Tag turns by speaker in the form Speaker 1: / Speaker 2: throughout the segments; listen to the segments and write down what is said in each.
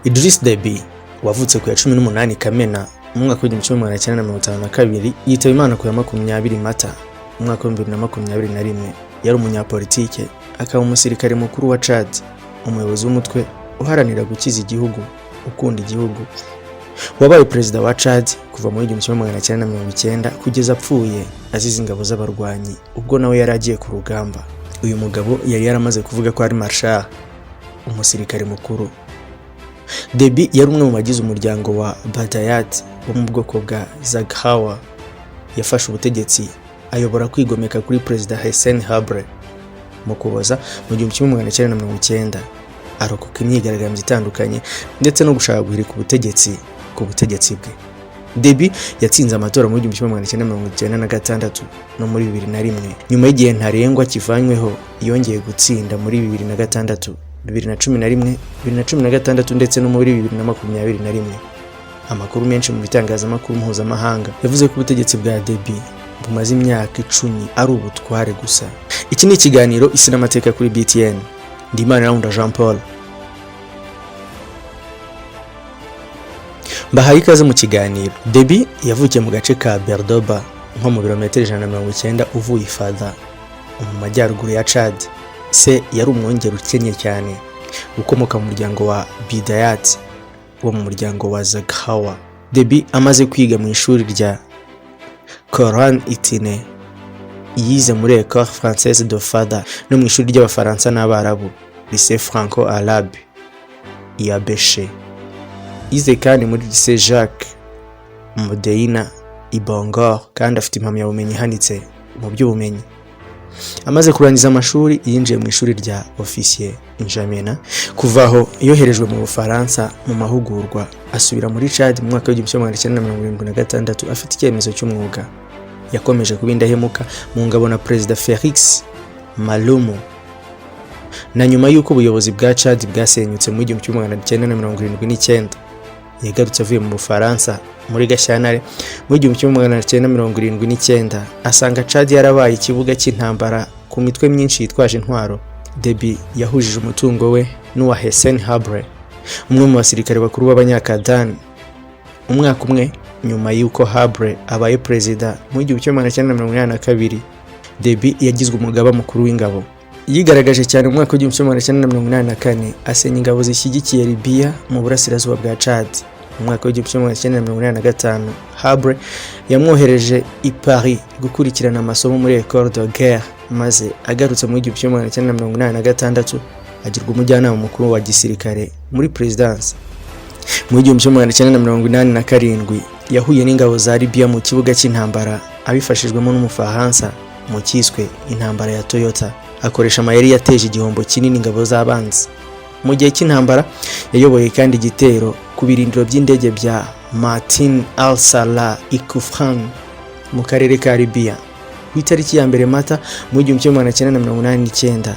Speaker 1: Idris Deby wavutse ku ya 18 Kamena mu mwaka wa 1952 yitaba Imana ku ya 20 Mata mu mwaka wa 2021. Yari umunyapolitike, akaba umusirikare mukuru wa Chad, umuyobozi w'umutwe uharanira gukiza igihugu, ukunda igihugu. Wabaye perezida wa Chad kuva mu 1990 kugeza apfuye azize ingabo z'abarwanyi ubwo nawe yari agiye ku rugamba. Uyu mugabo yari yaramaze kuvuga ko ari marshal, umusirikare mukuru. Deby yari umwe mu bagize umuryango wa Badayat wo mu bwoko bwa Zaghawa. Yafashe ubutegetsi ayobora kwigomeka kuri perezida Hissène Habré mu Kuboza mu 1990, arokoka imyigaragambyo itandukanye ndetse no gushaka guhirika ubutegetsi ku butegetsi bwe. Deby yatsinze amatora mu 1996 no muri 2001. Nyuma y'igihe ntarengwa kivanyweho yongeye gutsinda muri 2006, 2011, 2016 ndetse no muri 2021. Amakuru menshi mu bitangazamakuru mpuzamahanga yavuze ko ubutegetsi bwa Deby bumaze imyaka 10 ari ubutware gusa. Iki ni ikiganiro isi n'amateka kuri BTN. Ndimana Jean Paul. Mbahaye ikaze mu kiganiro. Deby yavukiye mu gace ka Berdoba nko mu birometero 190 uvuye Fada mu majyaruguru ya Chad. Se yari umwongero ukenye cyane ukomoka mu muryango wa Bidayat wo mu muryango wa Zaghawa. Deby amaze kwiga mu ishuri rya Coran Itine, yize muri École Française de Fada no mu ishuri ry'abafaransa n'abarabu Lycée Franco-Arabe IKIHISHE. Yize kandi muri Lycée Jacques Modeina i Bangor kandi afite impamyabumenyi ihanitse mu by'ubumenyi. Amaze kurangiza amashuri yinjiye mu ishuri rya officier N'Djamena. Kuvaho yoherejwe mu Bufaransa mu mahugurwa, asubira muri Chad mu mwaka wa 1976 afite icyemezo cy'umwuga. Yakomeje kuba indahemuka mu ngabo na Perezida Félix Malumu. Na nyuma y'uko ubuyobozi bwa Chad bwasenyutse mu 1979, yagarutse avuye mu Bufaransa muri Gashyantare mu 1979, asanga Chad yarabaye ikibuga cy'intambara ku mitwe myinshi yitwaje intwaro. Deby yahujije umutungo we n'uwa Hissène Habré, umwe mu basirikare bakuru b'abanyakadani. Umwaka umwe nyuma y'uko Habré abaye perezida mu 1982, Deby yagizwe umugaba mukuru w'ingabo. Yigaragaje cyane mu mwaka wa 1984 asenya ingabo zishyigikiye Libya mu burasirazuba bwa Chad. Mu mwaka wa 1985 Habré yamwohereje i Paris gukurikirana amasomo muri École de Guerre, maze agarutse mu 1986 agirwa umujyanama mukuru wa gisirikare muri Presidence. Mu 1987 yahuye n'ingabo za Libya mu kibuga cy'intambara abifashijwemo n'Umufaransa mu cyiswe intambara ya Toyota. Akoresha amayeri yateje igihombo kinini ingabo z'abanzi. Mu gihe cy'intambara yayoboye kandi igitero ku birindiro by'indege bya Martin al-Salah i Kufran mu karere ka Libya. Ku itariki ya 1 Mata mu 1989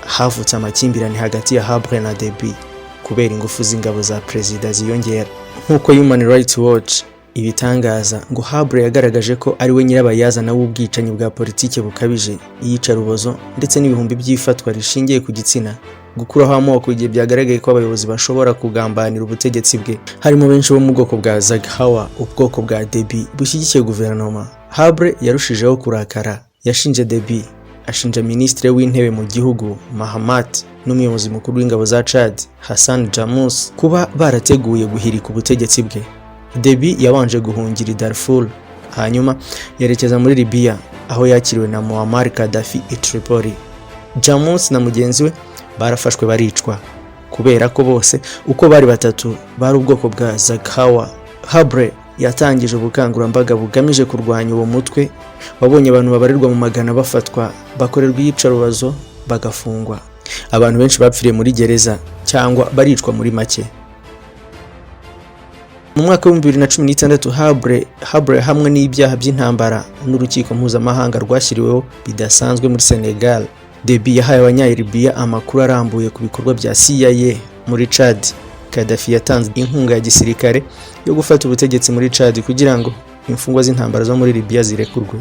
Speaker 1: havutse amakimbirane hagati ya Habré na Deby kubera ingufu z'ingabo za perezida ziyongera. Nk'uko Human Rights Watch ibitangaza, ngo Habré yagaragaje ko ari we nyirabayazana w'ubwicanyi bwa politike bukabije, iyicarubozo ndetse n'ibihumbi by'ifatwa rishingiye ku gitsina, gukuraho amoko igihe byagaragaye ko abayobozi bashobora kugambanira ubutegetsi bwe, harimo benshi bo mu bwoko bwa Zaghawa. Ubwoko bwa Deby bushyigikiye guverinoma. Habré yarushijeho kurakara. Yashinje Deby, ashinja ministre w'intebe mu gihugu Mahamat n'umuyobozi mukuru w'ingabo za Chad Hassan Jamus kuba barateguye guhirika ubutegetsi bwe. Deby yabanje guhungira i Darfur, hanyuma yerekeza muri Libya aho yakiriwe na Muammar Gaddafi i Tripoli. Jamus na mugenzi we barafashwe baricwa kubera ko bose uko bari batatu bari ubwoko bwa Zaghawa. Habré yatangije ubukangurambaga bugamije kurwanya uwo mutwe. Wabonye abantu babarirwa mu magana bafatwa, bakorerwa iyicarubozo, bagafungwa. Abantu benshi bapfiriye muri gereza cyangwa baricwa muri make. Mu mwaka wa 2016 Habré hamwe n'ibyaha by'intambara n'urukiko mpuzamahanga rwashyiriweho bidasanzwe muri Senegal. Deby yahaye abanya-Libya amakuru arambuye ku bikorwa bya CIA muri Chad. Gaddafi yatanze inkunga ya gisirikare yo gufata ubutegetsi muri Chad kugira ngo imfungwa z'intambara zo muri Libya zirekurwe.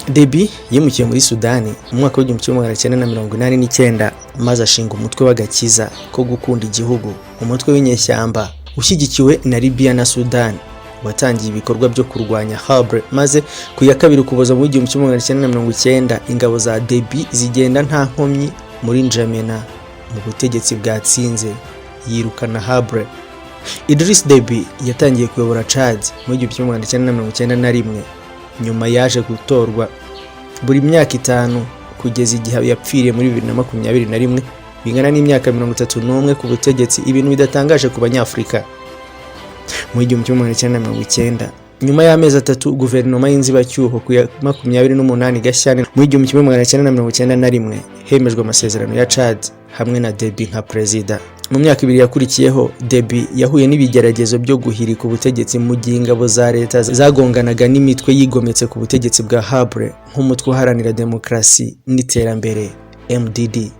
Speaker 1: Deby yimukiye muri Sudani mu mwaka wa 1989 maze ashinga umutwe w'agakiza ko gukunda igihugu umutwe w'inyeshyamba ushyigikiwe na Libya na Sudan watangiye ibikorwa byo kurwanya Habre, maze ku ya 2 Ukuboza mu 1990 ingabo za DEBY zigenda nta nkomyi muri N'Djamena mu butegetsi bwatsinze yirukana Habre. Idris Deby yatangiye kuyobora Chad mu 1991, nyuma yaje gutorwa buri myaka 5 kugeza igihe yapfiriye muri 2021, bingana n'imyaka 31 ku butegetsi, ibintu bidatangaje ku banyafrika. Mu 1990 nyuma y'amezi 3 guverinoma y'inzibacyuho ku ya 28 Gashyantare mu 1991 hemejwe amasezerano ya Chad hamwe na Deby nka perezida. Mu myaka 2 yakurikiyeho Deby yahuye n'ibigeragezo byo guhirika ubutegetsi mu gihe ingabo za leta zagonganaga n'imitwe yigometse ku butegetsi bwa Habre nk'umutwe uharanira demokarasi n'iterambere MDD.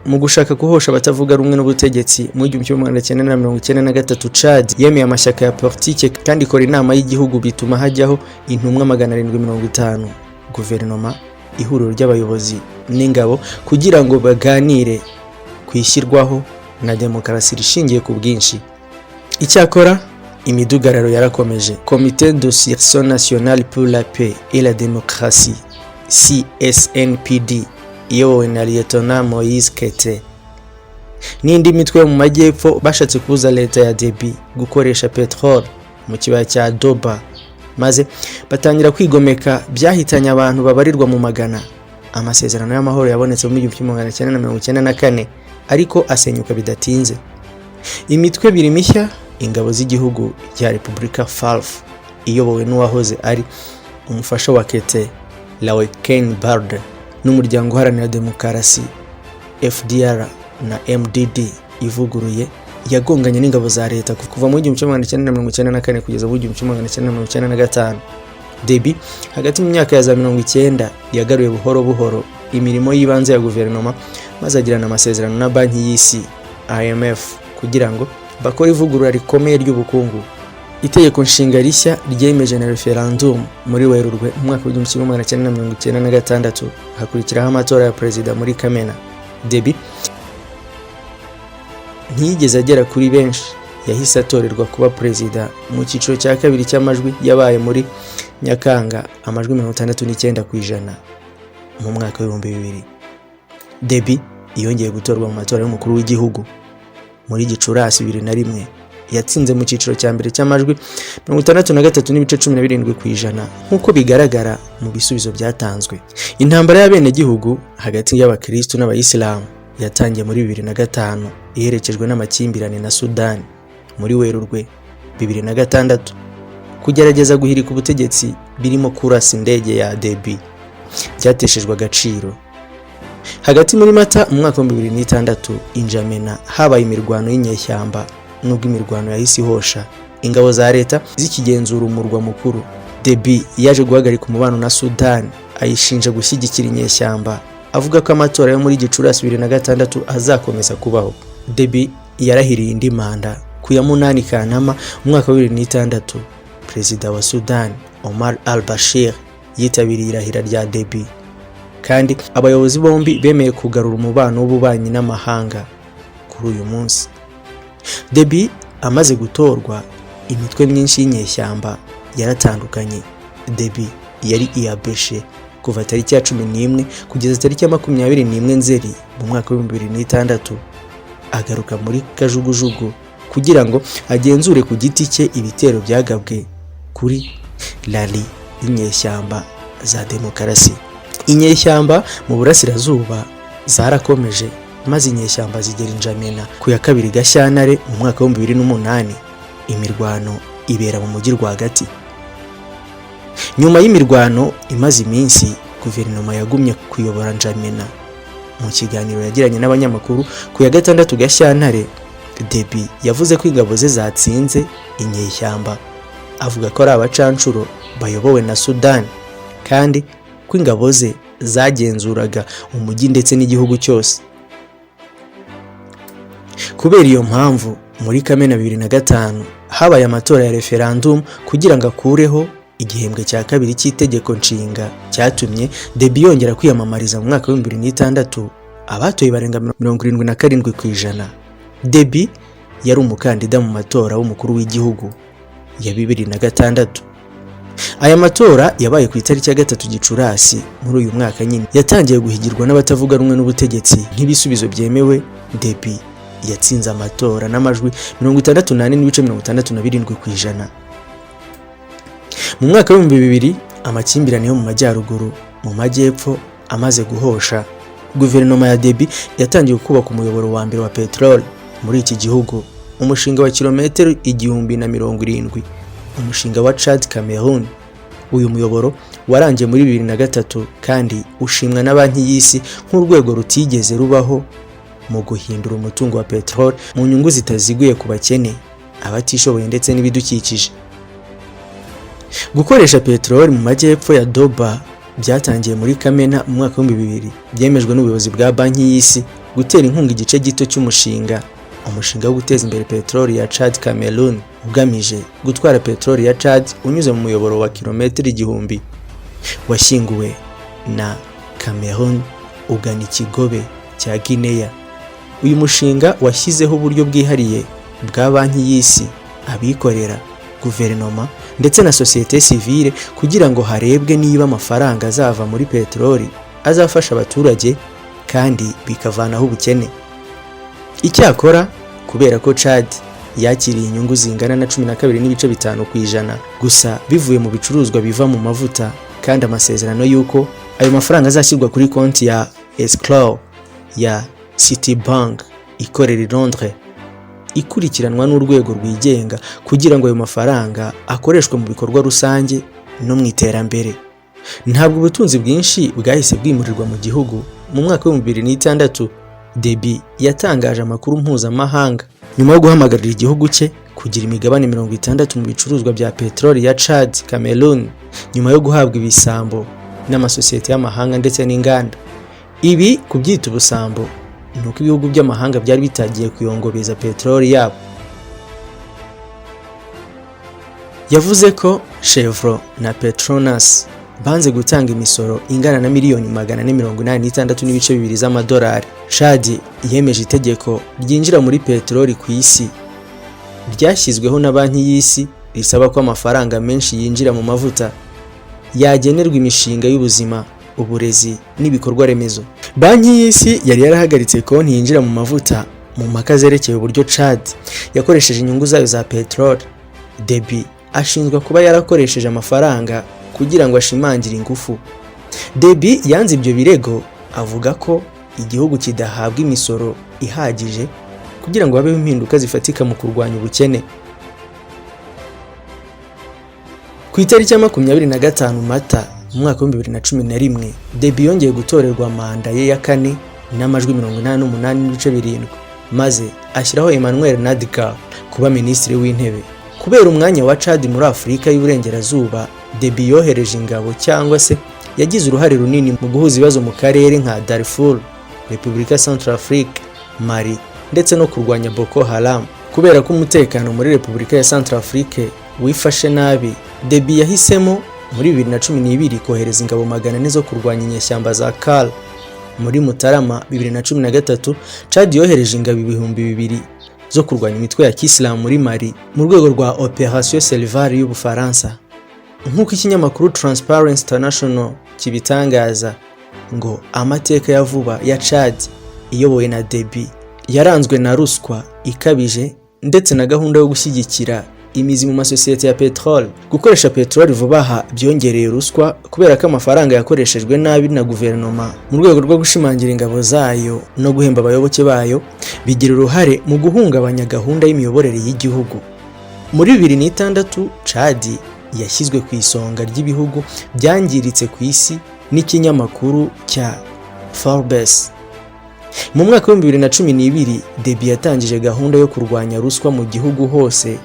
Speaker 1: Mu gushaka kuhosha abatavuga rumwe n'ubutegetsi mu 1993 Chad yemeye amashyaka ya politike kandi ikora inama y'igihugu bituma hajyaho intumwa 750 guverinoma, ihuriro ry'abayobozi n'ingabo kugira ngo baganire kwishyirwaho na demokarasi rishingiye ku bwinshi. Icyakora imidugararo yarakomeje. Comité d'Association Nationale pour la Paix et la Démocratie CSNPD iyobowe na Lieutenant Moïse Kete n'indi mitwe yo mu majyepfo bashatse kubuza leta ya Deby gukoresha petrol mu kibaya cya Doba, maze batangira kwigomeka, byahitanye abantu babarirwa mu magana. Amasezerano y'amahoro yabonetse mu 1994 ariko asenyuka bidatinze. Imitwe biri mishya, ingabo z'igihugu cya Repubulika FARF iyobowe n'uwahoze ari umufasha wa Kete Laweкен Barde n'umuryango uharanira demokarasi FDR na MDD ivuguruye yagonganye n'ingabo za leta kuva mu 1994 kugeza mu 1995. Deby hagati mu myaka ya za 90 yagaruye buhoro buhoro imirimo y'ibanze ya guverinoma, maze agirana amasezerano na banki y'isi IMF kugira ngo bakore ivugurura rikomeye ry'ubukungu. Itegeko nshinga rishya ryemeje na referendum muri Werurwe mu mwaka wa 1996, hakurikiraho amatora ya perezida muri Kamena. Deby ntiyigeze agera kuri benshi, yahise atorerwa kuba perezida mu cyiciro cya 2 cy'amajwi yabaye muri Nyakanga, amajwi 69% mu mwaka wa 2000. Deby yongeye gutorwa mu matora y'umukuru w'igihugu muri Gicurasi 2001, yatsinze mu cyiciro cya mbere cy'amajwi 63.17% nk'uko bigaragara mu bisubizo byatanzwe. Intambara y'abene gihugu hagati y'abakristo n'abayisilamu yatangiye muri 2005 iherekejwe n'amakimbirane na Sudan muri Werurwe 2006. Kugerageza guhirika ubutegetsi birimo kurasa indege ya Deby byateshejwe agaciro. Hagati muri Mata mu mwaka wa 2006 N'Djamena habaye imirwano y'inyeshyamba, nubwo imirwano yahise ihosha ingabo za leta zikigenzura umurwa mukuru. Deby yaje guhagarika umubano na Sudan, ayishinja gushyigikira inyeshyamba, avuga ko amatora yo muri Gicurasi 2006 azakomeza kubaho. Deby yarahiriye indi manda ku ya 8 Kanama mu mwaka wa 2006. Perezida wa Sudan Omar al-Bashir yitabiriye irahira rya Deby, kandi abayobozi bombi bemeye kugarura umubano w'ububanyi n'amahanga kuri uyu munsi. Deby amaze gutorwa, imitwe myinshi y'inyeshyamba yaratandukanye. Deby yari iyabeshe kuva tariki ya 11 kugeza tariki ya 21 Nzeri mu mwaka wa 2006, agaruka muri kajugujugu kugira ngo agenzure ku giti cye ibitero byagabwe kuri rally y'inyeshyamba za demokarasi. Inyeshyamba mu burasirazuba zarakomeje, maze inyeshyamba zigera N'Djamena ku ya 2 Gashyantare mu mwaka wa 2008. Imirwano ibera mu mujyi rwagati. Nyuma y'imirwano imaze iminsi, guverinoma yagumye kuyobora N'Djamena. Mu kiganiro yagiranye n'abanyamakuru ku ya 6 Gashyantare, Deby yavuze ko ingabo ze zatsinze inyeshyamba, avuga ko ari abacancuro bayobowe na Sudan, kandi ko ingabo ze zagenzuraga umujyi ndetse n'igihugu cyose. Kubera iyo mpamvu muri Kamena 2005 habaye amatora ya referendum kugira ngo akureho igihembwe cya 2 cy'itegeko nshinga, cyatumye Deby yongera kwiyamamariza mu mwaka wa 2006. Abatoye barenga 77%. Deby yari umukandida mu matora w'umukuru w'igihugu ya 2006. Aya matora yabaye ku itariki ya 3 Gicurasi muri uyu mwaka nyine. Yatangiye guhigirwa n'abatavuga rumwe n'ubutegetsi nk'ibisubizo byemewe. DEBY yatsinze amatora n'amajwi 68.67%. Mu mwaka wa 2000 amakimbirane yo mu majyaruguru mu majyepfo amaze guhosha, guverinoma ya DEBY yatangiye kubaka umuyoboro wa mbere wa peteroli muri iki gihugu, umushinga wa kilometero 1070, umushinga wa Chad Cameroon. Uyu muyoboro warangiye muri 2003 kandi ushimwa na banki y'isi nk'urwego rutigeze rubaho mu guhindura umutungo wa peteroli mu nyungu zitaziguye ku bakene, abatishoboye ndetse n'ibidukikije. Gukoresha peteroli mu majyepfo ya DEBY byatangiye muri Kamena mu mwaka wa 2000, byemejwe n'ubuyobozi bwa banki y'isi gutera inkunga igice gito cy'umushinga, umushinga wo guteza imbere peteroli ya Chad Cameroon, ugamije gutwara peteroli ya Chad unyuze mu muyoboro wa kilometero 1000 washyinguwe na Cameroon ugana ikigobe cya Guinea. Uyu mushinga washyizeho uburyo bwihariye bwa banki y'isi, abikorera, guverinoma ndetse na societe civile kugira ngo harebwe niba amafaranga azava muri peteroli azafasha abaturage kandi bikavanaho ubukene. Icyakora kubera ko Chad yakiriye inyungu zingana na 12.5% gusa bivuye mu bicuruzwa biva mu mavuta, kandi amasezerano y'uko ayo mafaranga azashyirwa kuri konti ya escrow ya Citibank ikorera i Londres, ikurikiranwa n'urwego rwigenga kugira ngo ayo mafaranga akoreshwe mu bikorwa rusange no mu iterambere. Ntabwo ubutunzi bwinshi bwahise bwimurirwa mu gihugu. Mu mwaka wa 2006 DEBY yatangaje amakuru mpuzamahanga nyuma yo guhamagarira igihugu cye kugira imigabane 60 mu bicuruzwa bya peteroli ya Chad Cameroon, nyuma yo guhabwa ibisambo n'amasosiyete y'amahanga ndetse n'inganda. Ibi kubyita ubusambo nuko ibihugu by'amahanga byari bitagiye kuyongobeza peteroli yabo. Yavuze ko Chevron na Petronas banze gutanga imisoro ingana na miliyoni 486.2 z'amadolari. Chad yemeje itegeko ryinjira muri peteroli ku isi ryashyizweho na banki y'isi risaba ko amafaranga menshi yinjira mu mavuta yagenerwa imishinga y'ubuzima, uburezi n'ibikorwa remezo. Banki y'isi yari yarahagaritse konti yinjira mu mavuta mu mpaka zerekeye uburyo Chad yakoresheje inyungu zayo za peteroli. DEBY ashinzwe kuba yarakoresheje amafaranga kugira ngo ashimangire ingufu. DEBY yanze ibyo birego, avuga ko igihugu kidahabwa imisoro ihagije kugira ngo habeho impinduka zifatika mu kurwanya ubukene. Ku itariki ya 25 Mata mu mwaka wa 2011 DEBY yongeye gutorerwa manda ye ya 4 n'amajwi 88.7%, maze ashyiraho Emmanuel Nadika kuba minisitiri w'intebe. Kubera umwanya wa Chad muri Afurika y'Uburengerazuba, DEBY yohereje ingabo cyangwa se yagize uruhare runini mu guhuza ibibazo mu karere nka Darfur, Repubulika Centrafrique, Mali ndetse no kurwanya Boko Haram. Kubera ko umutekano muri Repubulika ya Centrafrique wifashe nabi, DEBY yahisemo muri 2012 kohereza ingabo 400 zo kurwanya inyeshyamba za KAL. Muri Mutarama 2013 Chad yohereje ingabo 2,000 zo kurwanya imitwe ya Kisilamu muri Mali mu rwego rwa Operation Selvare y'Ubufaransa. Nk'uko ikinyamakuru Transparency International kibitangaza, ngo amateka ya vuba ya Chad iyobowe na DEBY yaranzwe na ruswa ikabije ndetse na gahunda yo gushyigikira imizi mu masosiyete ya peteroli. Gukoresha peteroli vuba aha byongereye ruswa kubera ko amafaranga yakoreshejwe nabi na guverinoma mu rwego rwo gushimangira ingabo zayo no guhemba abayoboke bayo, bigira uruhare mu guhungabanya gahunda y'imiyoborere y'igihugu. Muri 2006 Chad yashyizwe ku isonga ry'ibihugu byangiritse ku isi n'ikinyamakuru cya Forbes. Mu mwaka wa 2012 DEBY yatangije gahunda yo kurwanya ruswa mu gihugu hose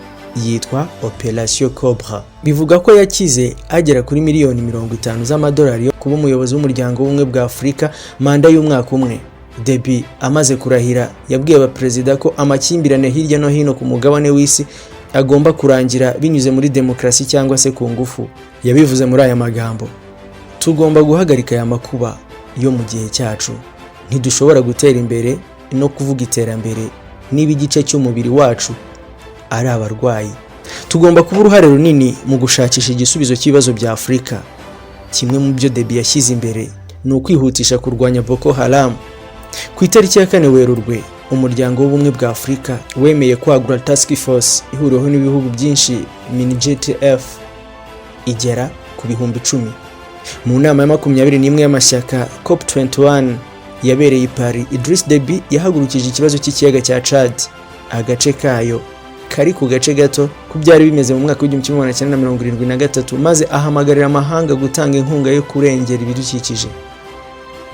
Speaker 1: yitwa Operation Cobra. Bivuga ko yakize agera kuri miliyoni 50 z'amadolari yo kuba umuyobozi w'umuryango w'ubumwe bwa Afurika manda y'umwaka umwe. DEBY amaze kurahira yabwiye abaperezida ko amakimbirane hirya no hino ku mugabane w'isi agomba kurangira binyuze muri demokarasi cyangwa se ku ngufu. Yabivuze muri aya magambo: tugomba guhagarika aya makuba yo mu gihe cyacu. Ntidushobora gutera imbere no kuvuga iterambere niba igice cy'umubiri wacu ari abarwayi. Tugomba kuba uruhare runini mu gushakisha igisubizo cy'ibibazo bya Afurika. Kimwe mu byo DEBY yashyize imbere ni ukwihutisha kurwanya Boko Haram. Ku itariki ya 4 Werurwe, umuryango w'ubumwe bwa Afurika wemeye kwagura task force ihuriweho n'ibihugu byinshi MINUJTF igera ku bihumbi 10. Mu nama ya 21 y'amashyaka COP21 yabereye i Paris, IDRIS DEBY yahagurukije ikibazo cy'ikiyaga cya Chad, agace kayo kari ku gace gato ku byari bimeze mu mwaka w'1973, maze ahamagarira amahanga gutanga inkunga yo kurengera ibidukikije.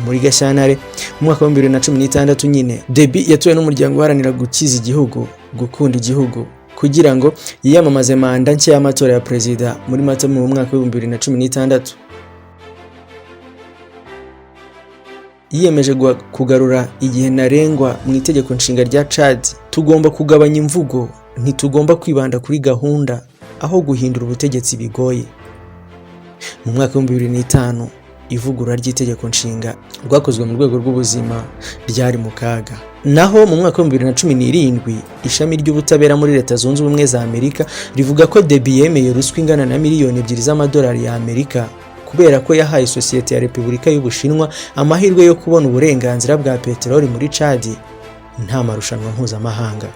Speaker 1: Muri Gashyantare mu mwaka wa 2016 nyine, DEBY yatowe n'umuryango uharanira gukiza igihugu, gukunda igihugu, kugira ngo yiyamamaze manda nshya y'amatora ya perezida muri Mata mu mwaka wa 2016. Yiyemeje kugarura igihe ntarengwa mu itegeko nshinga rya Chad. Tugomba kugabanya imvugo, ntitugomba kwibanda kuri gahunda aho guhindura ubutegetsi bigoye. Mu mwaka wa 2005 ivugurura ry'itegeko nshinga rwakozwe mu rwego rw'ubuzima ryari mu kaga. Naho mu mwaka wa 2017 ishami ry'ubutabera muri Leta Zunze Ubumwe za Amerika rivuga ko DEBY yemeye ruswa ingana na miliyoni 2 z'amadolari ya Amerika kubera ko yahaye sosiyete ya Repubulika y'Ubushinwa amahirwe yo kubona uburenganzira bwa peteroli muri Chad nta marushanwa mpuzamahanga.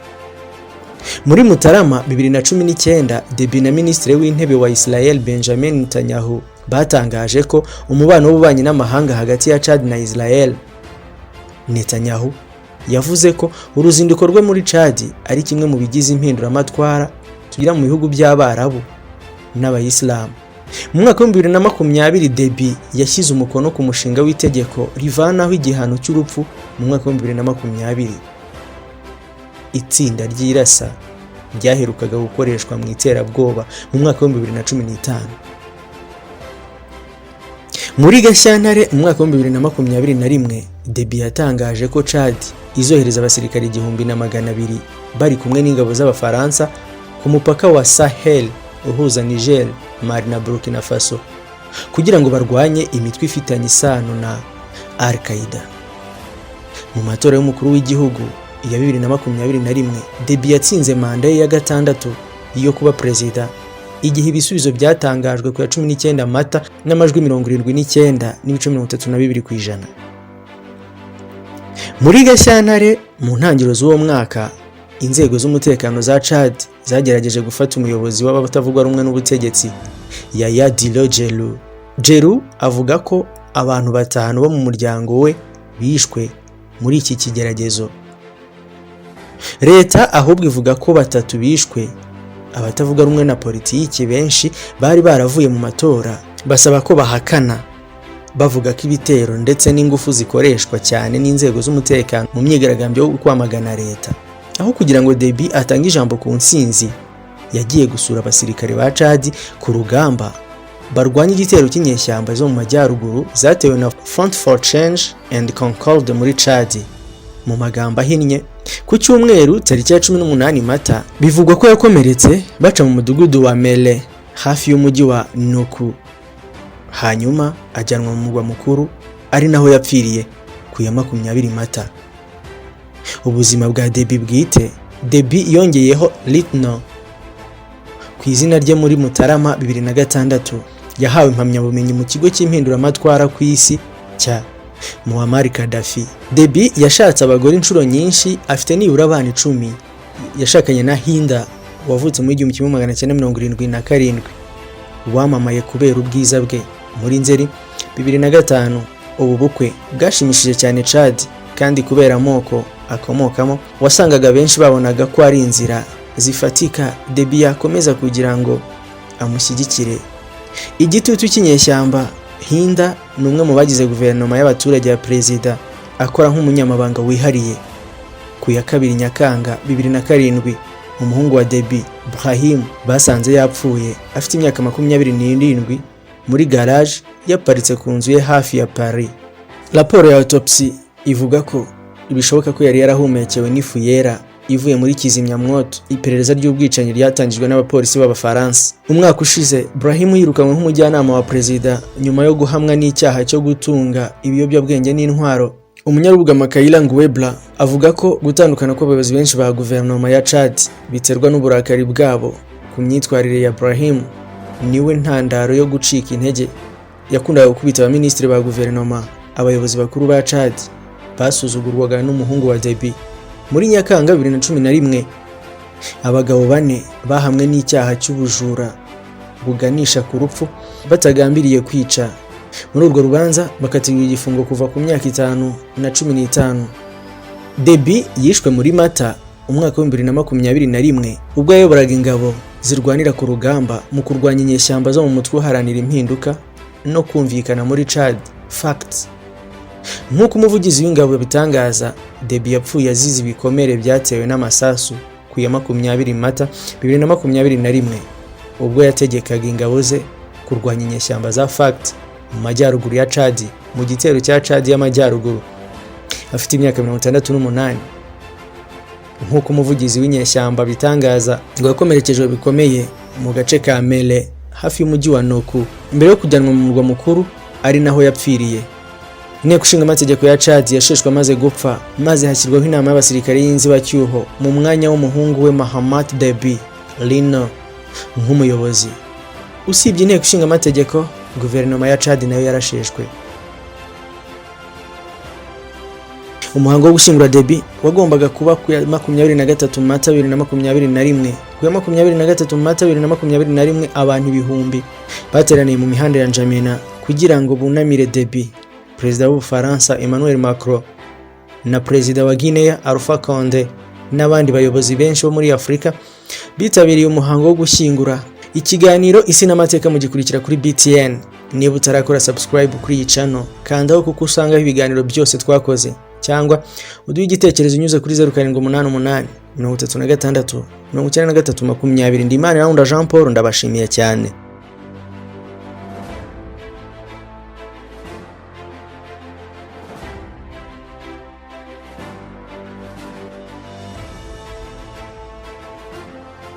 Speaker 1: Muri Mutarama 2019, DEBY na Minisitiri w'Intebe wa Israel Benjamin Netanyahu batangaje ko umubano w'ububanyi n'amahanga hagati ya Chad na Israel. Netanyahu yavuze ko uruzinduko rwe muri Chad ari kimwe mu bigize impinduramatwara tugira mu bihugu by'Abarabu n'Abayisilamu. Mu mwaka wa 2020, DEBY yashyize umukono ku mushinga w'itegeko rivanaho igihano cy'urupfu mu mwaka wa 2020. Itsinda ry'irasa ryaherukaga gukoreshwa mu iterabwoba mu mwaka wa 2015. Muri Gashyantare mu mwaka wa 2021, DEBY yatangaje ko Chad izohereza abasirikari 1200 bari kumwe n'ingabo z'Abafaransa ku mupaka wa Sahel uhuza Niger, Mali na Burkina Faso kugira ngo barwanye imitwe ifitanye isano na Al-Qaeda. Mu matora y'umukuru w'igihugu ya 2021, DEBY yatsinze manda ye ya 6 yo kuba perezida, igihe ibisubizo byatangajwe ku ya 19 Mata n'amajwi 79.32%. Muri Gashyantare mu ntangiriro z'uwo mwaka, inzego z'umutekano za Chad zagerageje gufata umuyobozi w'abatavuga rumwe n'ubutegetsi, Yaya Diallo. Avuga ko abantu 5 bo mu muryango we bishwe muri iki kigeragezo. Leta ahubwo ivuga ko 3 bishwe. Abatavuga rumwe na politiki benshi bari baravuye mu matora basaba ko bahakana, bavuga ko ibitero ndetse n'ingufu zikoreshwa cyane n'inzego z'umutekano mu myigaragambyo yo kwamagana leta. Aho kugira ngo DEBY atange ijambo ku nsinzi, yagiye gusura abasirikare ba Chad ku rugamba barwanya igitero cy'inyeshyamba zo mu majyaruguru zatewe na Front for Change and Concord muri Chad. Mu magambo ahinnye, ku cyumweru tariki ya 18 Mata, bivugwa ko yakomeretse baca mu mudugudu wa Mele hafi y'umujyi wa Nuku, hanyuma ajyanwa mu murwa mukuru ari naho yapfiriye ku ya 20 Mata. Ubuzima bwa DEBY bwite, DEBY yongeyeho Litno ku izina rye muri Mutarama 2006. Yahawe impamyabumenyi mu kigo cy'impinduramatwara ku isi cya Muammar Gaddafi. DEBY yashatse abagore inshuro nyinshi, afite nibura abana 10. Yashakanye na Hinda wavutse mu 1977, wamamaye kubera ubwiza bwe. Muri Nzeri 2005, ubu bukwe bwashimishije cyane Chad, kandi kubera amoko akomokamo wasangaga benshi babonaga ko ari inzira zifatika DEBY yakomeza kugira ngo amushyigikire. Igitutu cy'inyeshyamba, Hinda ni umwe mu bagize guverinoma y'abaturage ya perezida, akora nk'umunyamabanga wihariye. Ku ya 2 Nyakanga 2007, umuhungu wa DEBY, Brahim, basanze yapfuye afite imyaka 27 muri garage yaparitse ku nzu ye hafi ya Paris. Raporo ya autopsy ivuga ko ibishoboka ko yari yarahumekewe n'ifu yera ivuye muri kizimyamwoto. Iperereza ry'ubwicanyi ryatangijwe n'abapolisi b'Abafaransa. Umwaka ushize, Brahim yirukanwe nk'umujyanama wa perezida nyuma yo guhamwa n'icyaha cyo gutunga ibiyobyabwenge n'intwaro, Umunyarubuga Makayila Ngwebla avuga ko gutandukana kw'abayobozi benshi ba guverinoma ya Chad biterwa n'uburakari bwabo ku myitwarire ya Ibrahim niwe ntandaro yo gucika intege. Yakundaga gukubita abaminisitiri ba guverinoma, abayobozi bakuru ba Chad basuzugurwaga n'umuhungu wa Deby. Muri Nyakanga 2011 abagabo 4 bahamwe n'icyaha cy'ubujura buganisha ku rupfu batagambiriye kwica. Muri urwo rubanza bakatirwa igifungo kuva ku myaka 5 na 15. Deby yishwe muri Mata umwaka wa 2021 ubwo yayoboraga ingabo zirwanira ku rugamba mu kurwanya inyeshyamba zo mu mutwe uharanira impinduka no kumvikana muri Chad. Facts. Nk'uko umuvugizi w'ingabo bitangaza, Deby yapfuye azize ibikomere byatewe n'amasasu ku ya 20 Mata 2021 ubwo yategekaga ingabo ze kurwanya inyeshyamba za Fact mu majyaruguru ya Chad, mu gitero cya Chad y'amajyaruguru. Afite imyaka 68. Nk'uko umuvugizi w'inyeshyamba bitangaza, ngo yakomerekejwe bikomeye mu gace ka Mele hafi y'umujyi wa Noku mbere yo kujyanwa mu murwa mukuru ari naho yapfiriye. Inteko ishinga amategeko ya Chad yasheshwe amaze gupfa, maze hashyirwaho inama y'abasirikare y'inzibacyuho mu mwanya w'umuhungu we Mahamat Deby Lino nk'umuyobozi. Usibye inteko ishinga amategeko, guverinoma ya Chad nayo yarasheshwe. Umuhango wo gushyingura Deby wagombaga kuba ku ya 23 Mata 2021. Ku ya 23 Mata 2021 abantu ibihumbi bateraniye mu mihanda ya N'Djamena kugira ngo bunamire Deby. Perezida w'Ubufaransa Emmanuel Macron na Perezida wa Guinea Alpha Condé n'abandi bayobozi benshi bo muri Afrika bitabiriye umuhango wo gushyingura. Ikiganiro Isi n'Amateka mu gikurikira kuri BTN. Niba utarakora subscribe kuri iyi channel, kandaho kuko usangaho ibiganiro byose twakoze, cyangwa uduhe igitekerezo unyuze kuri 0788 36 93 20. Ndimana Jean Paul, ndabashimiye cyane.